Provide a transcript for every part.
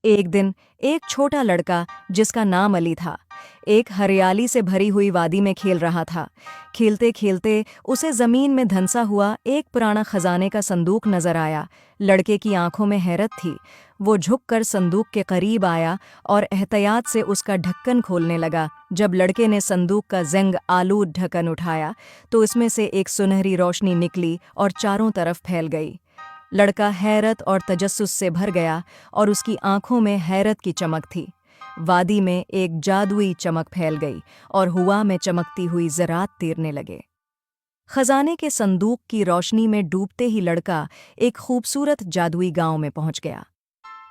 एक दिन एक छोटा लड़का जिसका नाम अली था, एक हरियाली से भरी हुई वादी में खेल रहा था। खेलते खेलते उसे जमीन में धंसा हुआ एक पुराना खजाने का संदूक नजर आया। लड़के की आंखों में हैरत थी। वो झुककर संदूक के करीब आया और एहतियात से उसका ढक्कन खोलने लगा। जब लड़के ने संदूक का ज़ंग आलूद ढक्कन उठाया तो इसमें से एक सुनहरी रोशनी निकली और चारों तरफ फैल गई। लड़का हैरत और तजस्सुस से भर गया और उसकी आंखों में हैरत की चमक थी। वादी में एक जादुई चमक फैल गई और हवा में चमकती हुई ज़रात तैरने लगे। खजाने के संदूक की रोशनी में डूबते ही लड़का एक खूबसूरत जादुई गांव में पहुंच गया।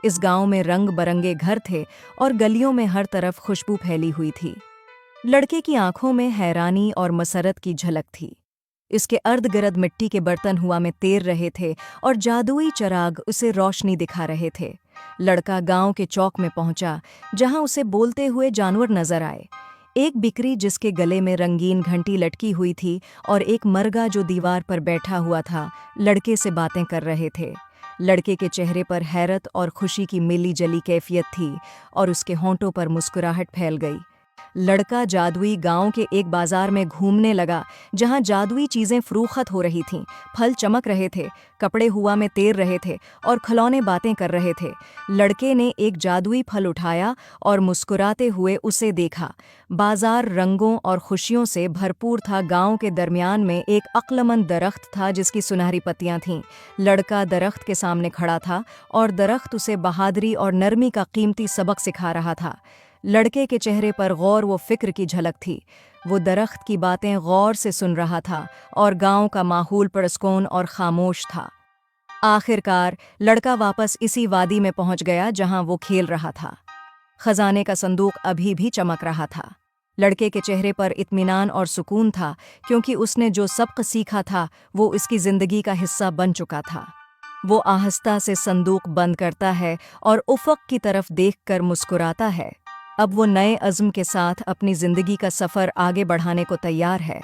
इस गांव में रंग बरंगे घर थे और गलियों में हर तरफ खुशबू फैली हुई थी। लड़के की आंखों में हैरानी और मसरत की झलक थी। इसके अर्द गिर्द मिट्टी के बर्तन हवा में तैर रहे थे और जादुई चिराग उसे रोशनी दिखा रहे थे। लड़का गांव के चौक में पहुंचा, जहां उसे बोलते हुए जानवर नजर आए। एक बिकरी जिसके गले में रंगीन घंटी लटकी हुई थी और एक मरगा जो दीवार पर बैठा हुआ था, लड़के से बातें कर रहे थे। लड़के के चेहरे पर हैरत और खुशी की मिली जली कैफियत थी और उसके होंठों पर मुस्कुराहट फैल गई। लड़का जादुई गांव के एक बाजार में घूमने लगा, जहां जादुई चीजें फरोख्त हो रही थीं। फल चमक रहे थे, कपड़े हवा में तैर रहे थे और खिलौने बातें कर रहे थे। लड़के ने एक जादुई फल उठाया और मुस्कुराते हुए उसे देखा। बाजार रंगों और खुशियों से भरपूर था। गांव के दरमियान में एक अक्लमंद दरख्त था जिसकी सुनहरी पत्तियां थीं। लड़का दरख्त के सामने खड़ा था और दरख्त उसे बहादुरी और नरमी का कीमती सबक सिखा रहा था। लड़के के चेहरे पर गौर व फिक्र की झलक थी। वो दरख्त की बातें गौर से सुन रहा था और गांव का माहौल पुरस्कून और खामोश था। आखिरकार लड़का वापस इसी वादी में पहुंच गया जहां वो खेल रहा था। खजाने का संदूक अभी भी चमक रहा था। लड़के के चेहरे पर इत्मीनान और सुकून था, क्योंकि उसने जो सबक सीखा था वो इसकी जिंदगी का हिस्सा बन चुका था। वो आहिस्ता से संदूक बंद करता है और उफ़क़ की तरफ देखकर मुस्कुराता है। अब वो नए अज़्म के साथ अपनी ज़िंदगी का सफ़र आगे बढ़ाने को तैयार है।